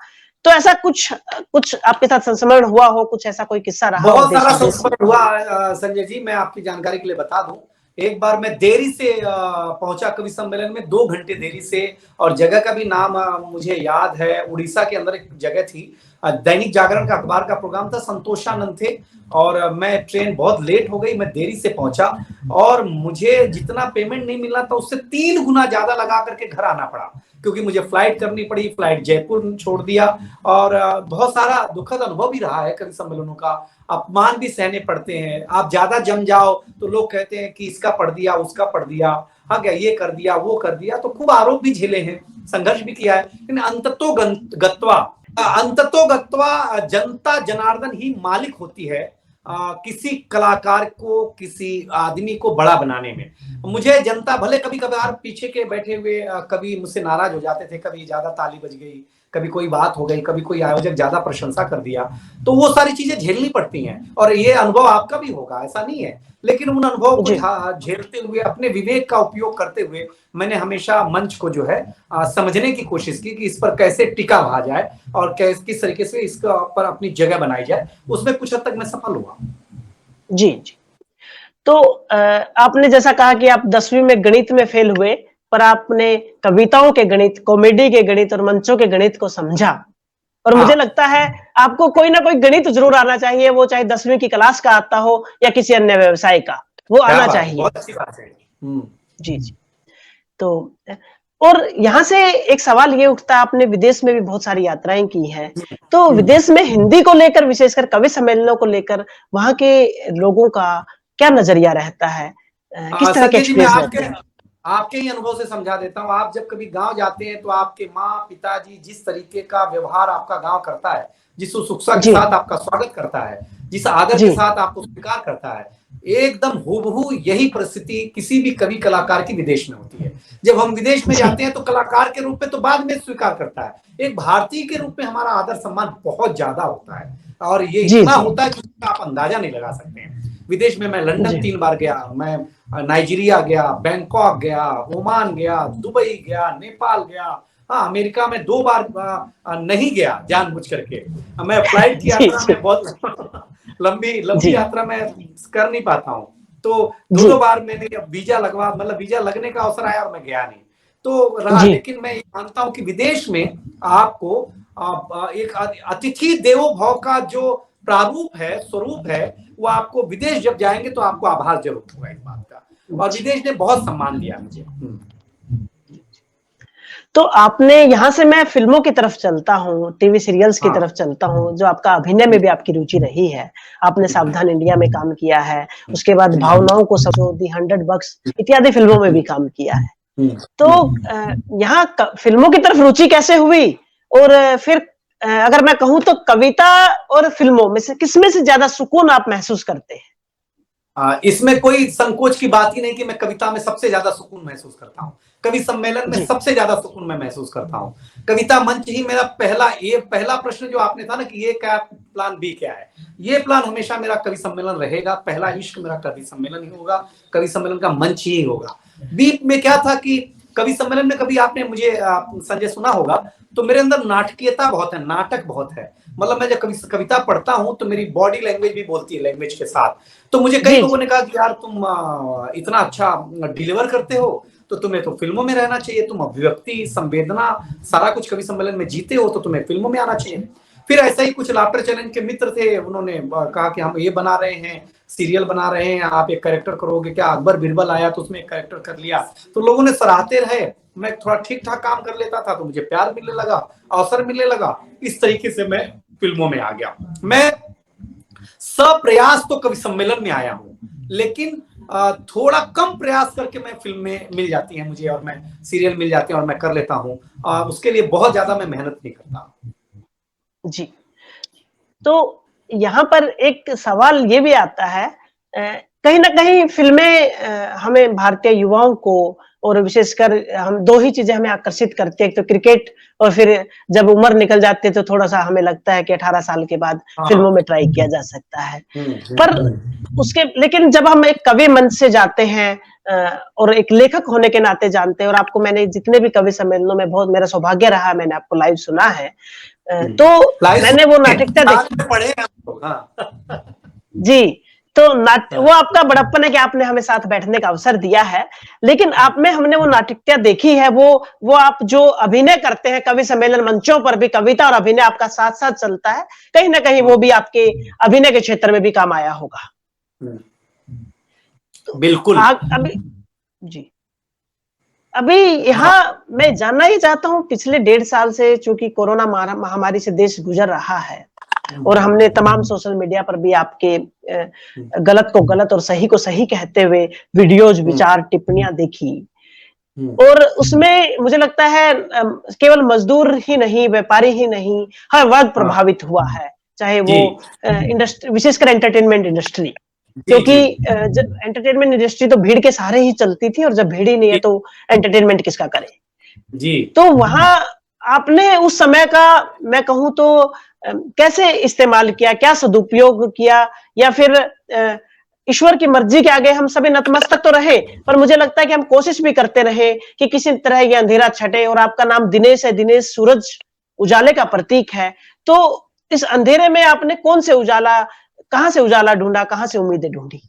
तो ऐसा कुछ आपके साथ संस्मरण हुआ हो, कुछ ऐसा कोई किस्सा रहा? बहुत सारा संस्मरण हुआ संजय जी, मैं आपकी जानकारी के लिए बता दूं। एक बार मैं देरी से पहुंचा कवि सम्मेलन में, 2 घंटे देरी से, और जगह का भी नाम मुझे याद है, उड़ीसा के अंदर एक जगह थी। दैनिक जागरण का अखबार का प्रोग्राम था, संतोषानंद थे, और मैं ट्रेन बहुत लेट हो गई, मैं देरी से पहुंचा, और मुझे जितना पेमेंट नहीं मिलना था उससे 3 गुना ज्यादा लगा करके घर आना पड़ा, क्योंकि मुझे फ्लाइट करनी पड़ी, फ्लाइट जयपुर छोड़ दिया, और बहुत सारा दुखद अनुभव भी रहा है कवि सम्मेलनों का। अपमान भी सहने पड़ते हैं, आप ज्यादा जम जाओ तो लोग कहते हैं कि इसका पढ़ दिया, उसका पढ़ दिया, हाँ क्या ये कर दिया, वो कर दिया, तो खूब आरोप भी झेले हैं, संघर्ष भी किया है। लेकिन अंततो गत्वा जनता जनार्दन ही मालिक होती है किसी कलाकार को, किसी आदमी को बड़ा बनाने में। मुझे जनता भले कभी कभार पीछे के बैठे हुए कभी मुझसे नाराज हो जाते थे, कभी ज्यादा ताली बज गई, कभी कोई बात हो गई, कभी कोई आयोजक ज्यादा प्रशंसा कर दिया, तो वो सारी चीजें झेलनी पड़ती हैं। और ये अनुभव आपका भी होगा, ऐसा नहीं है, लेकिन उन अनुभव को झेलते हुए, अपने विवेक का उपयोग करते हुए, मैंने हमेशा मंच को जो है समझने की कोशिश की कि इस पर कैसे टिका रहा जाए और किस तरीके से इस पर अपनी जगह बनाई जाए। उसमें कुछ हद तक मैं सफल हुआ। जी जी। तो आपने जैसा कहा कि आप 10वीं में गणित में फेल हुए, पर आपने कविताओं के गणित, कॉमेडी के गणित और मंचों के गणित को समझा। और मुझे लगता है आपको कोई ना कोई गणित जरूर आना चाहिए, वो चाहे 10वीं की क्लास का आता हो या किसी अन्य व्यवसाय का, वो आना चाहिए। बहुत अच्छी बात है। जी जी। तो और यहाँ से एक सवाल ये उठता है, आपने विदेश में भी बहुत सारी यात्राएं की हैं, तो विदेश में हिंदी को लेकर, विशेषकर कवि सम्मेलनों को लेकर वहां के लोगों का क्या नजरिया रहता है, किस तरह के एक्सपीरियंस रहते हैं? आपके ही अनुभव से समझा देता हूँ। आप जब कभी गांव जाते हैं तो आपके माँ पिताजी जिस तरीके का व्यवहार आपका गांव करता है, जिस उत्सुकता के साथ आपका स्वागत करता है, जिस आदर के साथ आपको स्वीकार करता है, एकदम हूबहू यही परिस्थिति किसी भी कवि कलाकार की विदेश में होती है। जब हम विदेश में जाते हैं तो कलाकार के रूप में तो बाद में स्वीकार करता है, एक भारतीय के रूप में हमारा आदर सम्मान बहुत ज्यादा होता है, और ये इतना होता है कि आप अंदाजा नहीं लगा सकते हैं। विदेश में मैं लंदन 3 बार गया, मैं नाइजीरिया गया, बैंकॉक गया, ओमान गया, दुबई गया, नेपाल गया, हाँ अमेरिका में 2 बार नहीं गया जानबूझ करके। मैं फ्लाइट की यात्रा में बहुत लंबी यात्रा में कर नहीं पाता हूँ, तो 2 बार मैंने वीजा वीजा लगने का अवसर आया और मैं गया नहीं तो रहा। लेकिन मैं ये मानता हूँ कि विदेश में आपको एक अतिथि देवो भव का जो प्रारूप है, स्वरूप है, वो आपको विदेश जब जाएंगे तो आपको आभास जरूर होगा इस बात का, और विदेश ने बहुत सम्मान दिया मुझे। तो आपने, यहाँ से मैं फिल्मों की तरफ चलता हूँ, टीवी सीरियल्स की तरफ चलता हूँ, जो आपका अभिनय में भी आपकी रुचि रही है। आपने सावधान इंडिया में काम किया है, उसके बाद भावनाओं को समझो, दी 100 बक्स इत्यादि फिल्मों में भी काम किया है। तो यहाँ फिल्मों की तरफ रुचि कैसे हुई, और फिर अगर मैं कहूँ तो कविता और फिल्मों में से किसमें से ज्यादा सुकून आप महसूस करते हैं? इसमें कोई संकोच की बात ही नहीं कि मैं कविता में सबसे ज्यादा सुकून महसूस करता हूँ, कवि सम्मेलन में सबसे ज्यादा सुकून मैं महसूस करता हूँ। कविता मंच ही मेरा पहला प्रश्न जो आपने था ना कि ये क्या प्लान बी क्या है, ये प्लान हमेशा मेरा कवि सम्मेलन रहेगा। पहला इश्क मेरा कवि सम्मेलन ही होगा, कवि सम्मेलन का मंच ही होगा। बी में क्या था कि कवि सम्मेलन में कभी आपने मुझे संजय सुना होगा तो मेरे अंदर नाटकीयता बहुत है, नाटक बहुत है। मतलब मैं जब कविता पढ़ता हूँ तो मेरी बॉडी लैंग्वेज भी बोलती है लैंग्वेज के साथ। तो मुझे कई लोगों ने कहा कि यार तुम इतना अच्छा डिलीवर करते हो तो तुम्हें तो फिल्मों में रहना चाहिए, तुम अभिव्यक्ति, संवेदना सारा कुछ कवि सम्मेलन में जीते हो तो तुम्हें फिल्मों में आना चाहिए। फिर ऐसा ही कुछ लाफ्टर चैलेंज के मित्र थे, उन्होंने कहा कि हम ये बना रहे हैं, सीरियल बना रहे हैं, आप एक कैरेक्टर करोगे क्या? अकबर बिरबल आया तो उसमें एक कैरेक्टर कर लिया, तो लोगों ने सराहते रहे। मैं थोड़ा ठीक ठाक काम कर लेता था तो मुझे प्यार मिलने लगा, अवसर मिलने लगा। इस तरीके से मैं फिल्मों में आ गया। मैं सप्रयास तो कवि सम्मेलन में आया हूँ, लेकिन थोड़ा कम प्रयास करके मैं फिल्में मिल जाती हैं मुझे, और मैं सीरियल मिल जाते हैं और मैं कर लेता हूँ। उसके लिए बहुत ज्यादा मैं मेहनत नहीं करता जी। तो यहाँ पर एक सवाल ये भी आता है, कहीं ना कहीं फिल्में हमें भारतीय युवाओं को, और विशेषकर हम 2 ही चीजें हमें आकर्षित करती है, एक तो क्रिकेट, और फिर जब उम्र निकल जाती है तो थोड़ा सा हमें लगता है कि 18 साल के बाद फिल्मों में ट्राई किया जा सकता है। पर उसके, लेकिन जब हम एक कवि मंच से जाते हैं और एक लेखक होने के नाते जानते हैं, और आपको मैंने जितने भी कवि सम्मेलनों में बहुत मेरा सौभाग्य रहा, मैंने आपको लाइव सुना है, तो मैंने वो नाटकता देखी जी। तो वो आपका बड़प्पन है कि आपने हमें साथ बैठने का अवसर दिया है, लेकिन आप में हमने वो नाटकता देखी है, वो आप जो अभिनय करते हैं कवि सम्मेलन मंचों पर भी, कविता और अभिनय आपका साथ साथ चलता है, कहीं ना कहीं वो भी आपके अभिनय के क्षेत्र में भी काम आया होगा। बिल्कुल। अभी जी अभी यहाँ मैं जानना ही चाहता हूँ, पिछले 1.5 साल से चूंकि कोरोना महामारी से देश गुजर रहा है और हमने तमाम सोशल मीडिया पर भी आपके गलत को गलत और सही को सही कहते हुए वीडियोज, विचार, टिप्पणियां देखी और उसमें मुझे लगता है केवल मजदूर ही नहीं, व्यापारी ही नहीं, हर वर्ग प्रभावित हुआ है, चाहे वो इंडस्ट्री, विशेषकर एंटरटेनमेंट इंडस्ट्री, क्योंकि एंटरटेनमेंट इंडस्ट्री तो भीड़ के सहारे ही चलती थी और जब भीड़ ही नहीं है तो एंटरटेनमेंट किसका करे जी। तो वहां आपने उस समय का मैं कहूं तो कैसे इस्तेमाल किया, क्या सदुपयोग किया, या फिर ईश्वर की मर्जी के आगे हम सभी नतमस्तक तो रहे, पर मुझे लगता है कि हम कोशिश भी करते रहे कि किसी तरह ये अंधेरा छटे, और आपका नाम दिनेश है, दिनेश सूरज उजाले का प्रतीक है, तो इस अंधेरे में आपने कौन से उजाला, कहां से उजाला ढूंढा, कहां से उम्मीदें ढूंढी?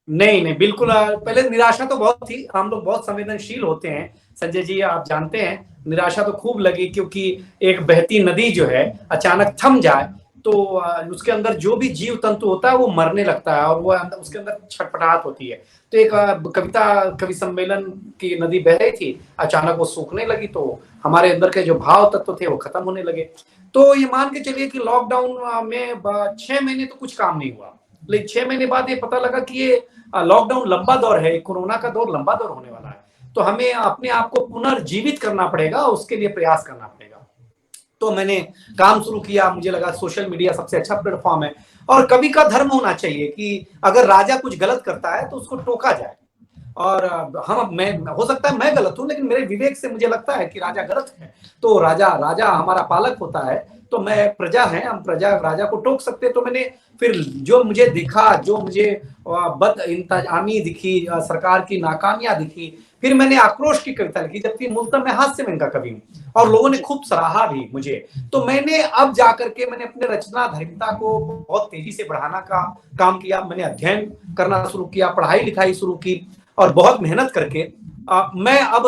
नहीं, बिल्कुल। पहले निराशा तो बहुत थी, हम लोग बहुत संवेदनशील होते हैं संजय जी, आप जानते हैं। निराशा तो खूब लगी, क्योंकि एक बहती नदी जो है अचानक थम जाए तो उसके अंदर जो भी जीव तंतु होता है वो मरने लगता है और वो उसके अंदर छटपटाहट होती है। तो एक कवि सम्मेलन की नदी बह रही थी, अचानक वो सूखने लगी तो हमारे अंदर के जो भाव तत्व थे वो खत्म होने लगे। तो ये मान के चलिए कि लॉकडाउन में 6 महीने तो कुछ काम नहीं हुआ, लेकिन 6 महीने बाद ये पता लगा कि ये लॉकडाउन लंबा दौर है, कोरोना का दौर लंबा दौर होने वाला है, तो हमें अपने आप को पुनर्जीवित करना पड़ेगा, उसके लिए प्रयास करना पड़ेगा। तो मैंने काम शुरू किया, मुझे लगा सोशल मीडिया सबसे अच्छा प्लेटफॉर्म है और कवि का धर्म होना चाहिए कि अगर राजा कुछ गलत करता है तो उसको टोका जाए। और मैं हो सकता है मैं गलत हूं, लेकिन मेरे विवेक से मुझे लगता है कि राजा गलत है, तो राजा हमारा पालक होता है, तो मैं प्रजा है, हम प्रजा राजा को टोक सकते। तो मैंने फिर जो मुझे दिखा, जो मुझे बद इंतजामी दिखी, सरकार की नाकामियां दिखी, फिर मैंने आक्रोश की कविता लिखी, जबकि मूलतः मैं हास्य में का कवि हूं और लोगों ने खूब सराहा भी मुझे। तो मैंने अब जाकर के मैंने अपने रचना धर्मिता को बहुत तेजी से बढ़ाना का काम किया। मैंने अध्ययन करना शुरू किया, पढ़ाई लिखाई शुरू की और बहुत मेहनत करके मैं अब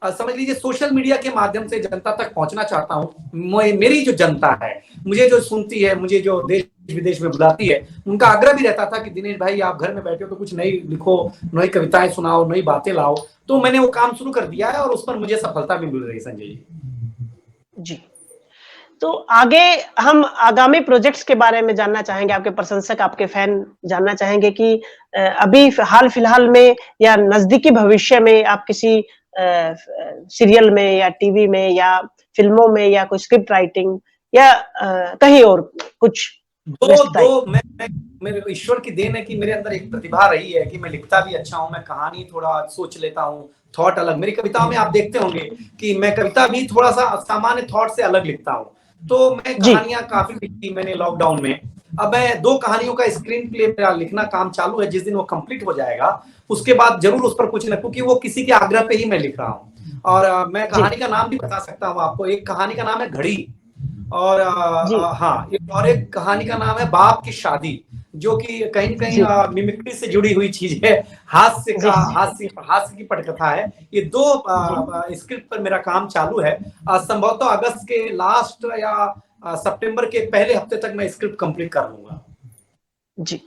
समझ लीजिए सोशल मीडिया के माध्यम से जनता तक पहुंचना चाहता हूं। मेरी जो जनता है, मुझे जो सुनती है, मुझे जो देश विदेश में बुलाती है, उनका आग्रह भी रहता था कि दिनेश भाई आप घर में बैठे हो तो कुछ नई लिखो, नई कविताएं सुनाओ, नई बातें लाओ। तो मैंने वो काम शुरू कर दिया है और उस पर मुझे सफलता भी मिल रही है संजय जी। तो आगे हम आगामी प्रोजेक्ट्स के बारे में जानना चाहेंगे, आपके प्रशंसक, आपके फैन जानना चाहेंगे कि अभी हाल फिलहाल में या नजदीकी भविष्य में आप किसी सीरियल में या टीवी में या फिल्मों में या कोई स्क्रिप्ट राइटिंग या कहीं और कुछ? मेरे ईश्वर की देन है कि मेरे अंदर एक प्रतिभा रही है कि मैं लिखता भी अच्छा हूं, मैं कहानी थोड़ा सोच लेता हूं, थॉट अलग। मेरी कविताओं में आप देखते होंगे कि मैं कविता भी थोड़ा सा सामान्य थॉट से अलग लिखता हूं। तो मैं कहानियां काफी लिखी मैंने लॉकडाउन में। अब मैं 2 कहानियों का स्क्रीन प्ले मेरा लिखना काम चालू है, जिस दिन वो कंप्लीट हो जाएगा उसके बाद जरूर उस पर कुछ न, क्योंकि वो किसी के आग्रह पे ही मैं लिख रहा हूँ। और मैं कहानी का नाम भी बता सकता हूँ आपको। एक कहानी का नाम है घड़ी और हाँ, एक कहानी का नाम है बाप की शादी, जो कि कहीं न कहीं मिमिक्री से जुड़ी हुई चीज है, हास्य की पटकथा है। ये 2 स्क्रिप्ट पर मेरा काम चालू है। संभवतः अगस्त के लास्ट या सितंबर के पहले हफ्ते तक मैं स्क्रिप्ट कंप्लीट कर लूंगा। जी,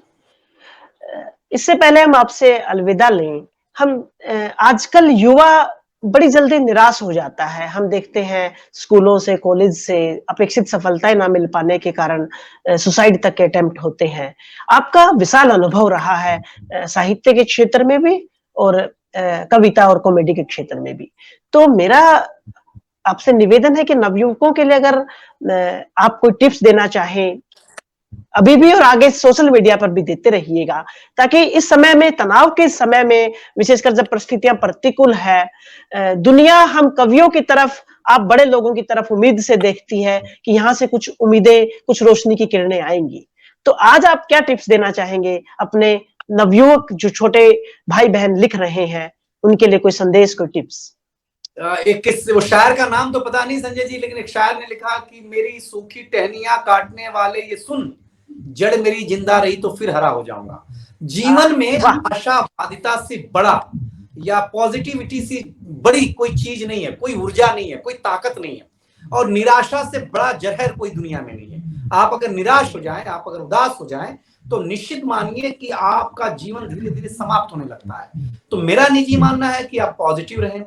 इससे पहले हम आपसे अलविदा लें, हम आजकल युवा बड़ी जल्दी निराश हो जाता है। हम देखते हैं स्कूलों से, कॉलेज से अपेक्षित सफलताएं ना मिल पाने के कारण सुसाइड तक के अटेम्प्ट होते हैं। आपका विशाल अनुभव रहा है साहित्य के क्षेत्र में भी और कविता और कॉमेडी के क्षेत्र में भी। तो मेरा आपसे निवेदन है कि नवयुवकों के लिए अगर आप कोई टिप्स देना चाहें अभी भी और आगे सोशल मीडिया पर भी देते रहिएगा, ताकि इस समय में, तनाव के समय में, विशेषकर जब परिस्थितियां प्रतिकूल है, दुनिया हम कवियों की तरफ, आप बड़े लोगों की तरफ उम्मीद से देखती है कि यहाँ से कुछ उम्मीदें, कुछ रोशनी की किरणें आएंगी। तो आज आप क्या टिप्स देना चाहेंगे अपने नवयुवक जो छोटे भाई बहन लिख रहे हैं, उनके लिए कोई संदेश, कोई टिप्स? वो शायर का नाम तो पता नहीं संजय जी, लेकिन एक शायर ने लिखा कि मेरी सूखी टहनियां काटने वाले ये सुन, जड़ मेरी जिंदा रही तो फिर हरा हो जाऊंगा। जीवन में आशावादिता से बड़ा या पॉजिटिविटी से बड़ी कोई चीज नहीं है, कोई ऊर्जा नहीं है, कोई ताकत नहीं है, और निराशा से बड़ा जहर कोई दुनिया में नहीं है। आप अगर निराश हो जाएं, आप अगर उदास हो जाएं, तो निश्चित मानिए कि आपका जीवन धीरे धीरे समाप्त होने लगता है। तो मेरा निजी मानना है कि आप पॉजिटिव रहें,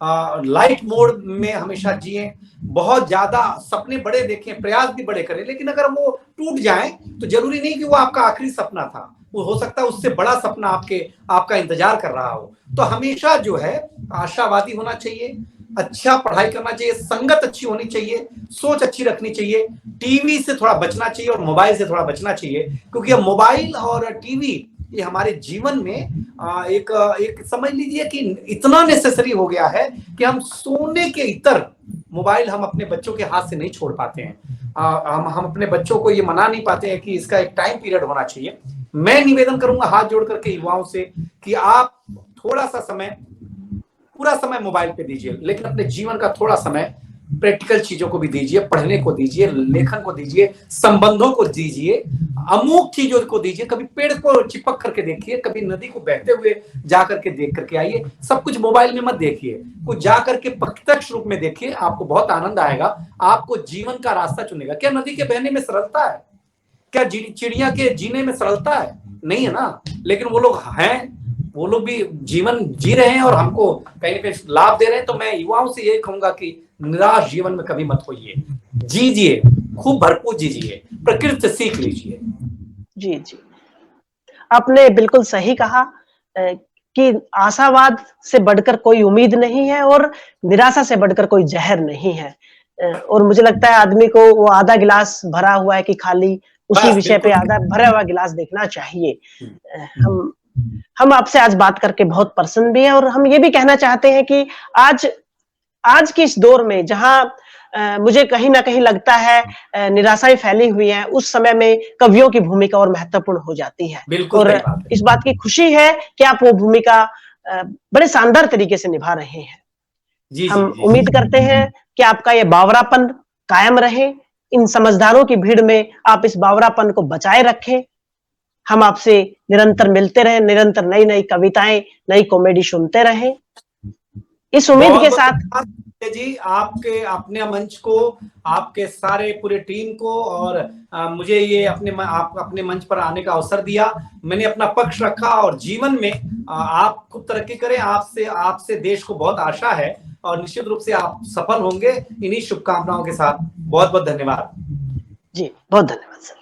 लाइट मोड में हमेशा जिए, बहुत ज्यादा सपने बड़े देखें, प्रयास भी बड़े करें, लेकिन अगर वो टूट जाए तो जरूरी नहीं कि वो आपका आखिरी सपना था, वो हो सकता है उससे बड़ा सपना आपका इंतजार कर रहा हो। तो हमेशा जो है आशावादी होना चाहिए, अच्छा पढ़ाई करना चाहिए, संगत अच्छी होनी चाहिए, सोच अच्छी रखनी चाहिए, टीवी से थोड़ा बचना चाहिए और मोबाइल से थोड़ा बचना चाहिए, क्योंकि अब मोबाइल और टीवी ये हमारे जीवन में एक समझ लीजिए कि इतना नेसेसरी हो गया है कि हम सोने के इतर मोबाइल हम अपने बच्चों के हाथ से नहीं छोड़ पाते हैं। हम अपने बच्चों को ये मना नहीं पाते हैं कि इसका एक टाइम पीरियड होना चाहिए। मैं निवेदन करूंगा हाथ जोड़ करके युवाओं से कि आप थोड़ा सा समय, पूरा समय मोबाइल पे दीजिए, लेकिन अपने जीवन का थोड़ा समय प्रैक्टिकल चीजों को भी दीजिए, पढ़ने को दीजिए, लेखन को दीजिए, संबंधों को दीजिए, अमूक चीजों को दीजिए। कभी पेड़ को चिपक करके देखिए, कभी नदी को बहते हुए जा करके देख करके आइए। सब कुछ मोबाइल में मत देखिए, कुछ जा करके प्रत्यक्ष रूप में देखिए, आपको बहुत आनंद आएगा, आपको जीवन का रास्ता चुनेगा। क्या नदी के बहने में सरलता है? क्या चिड़िया के जीने में सरलता है? नहीं है ना। लेकिन वो लोग हैं, वो लोग भी जीवन जी रहे हैं और हमको कहीं ना कहीं लाभ दे रहे हैं। तो मैं युवाओं से यही कहूंगा कि निराश जीवन में कभी मत होइए, जीजिए, खूब भरपूर जीजिए, प्रकृति से सीख लीजिए। जी जी, आपने बिल्कुल सही कहा कि आशावाद से बढ़कर कोई उम्मीद नहीं है और निराशा से बढ़कर कोई जहर नहीं है। और मुझे लगता है आदमी को वो आधा गिलास भरा हुआ है कि खाली, उसी विषय पे आधा भरा हुआ गिलास देखना चाहिए। हम आपसे आज बात करके बहुत प्रसन्न भी है और हम ये भी कहना चाहते हैं कि आज के इस दौर में जहां मुझे कहीं ना कहीं लगता है निराशाएं फैली हुई हैं, उस समय में कवियों की भूमिका और महत्वपूर्ण हो जाती है। और इस बात की खुशी है कि आप वो भूमिका बड़े शानदार तरीके से निभा रहे हैं। हम उम्मीद करते हैं कि आपका ये बावरापन कायम रहे, इन समझदारों की भीड़ में आप इस बावरापन को बचाए रखें। हम आपसे निरंतर मिलते रहें, निरंतर नई नई कविताएं, नई कॉमेडी सुनते रहें। इस उम्मीद के साथ जी, आपके अपने मंच को, आपके सारे पूरे टीम को और मुझे ये अपने मंच पर आने का अवसर दिया, मैंने अपना पक्ष रखा और जीवन में आप खूब तरक्की करें। आपसे देश को बहुत आशा है और निश्चित रूप से आप सफल होंगे। इन्हीं शुभकामनाओं के साथ बहुत बहुत धन्यवाद। जी, बहुत धन्यवाद सर।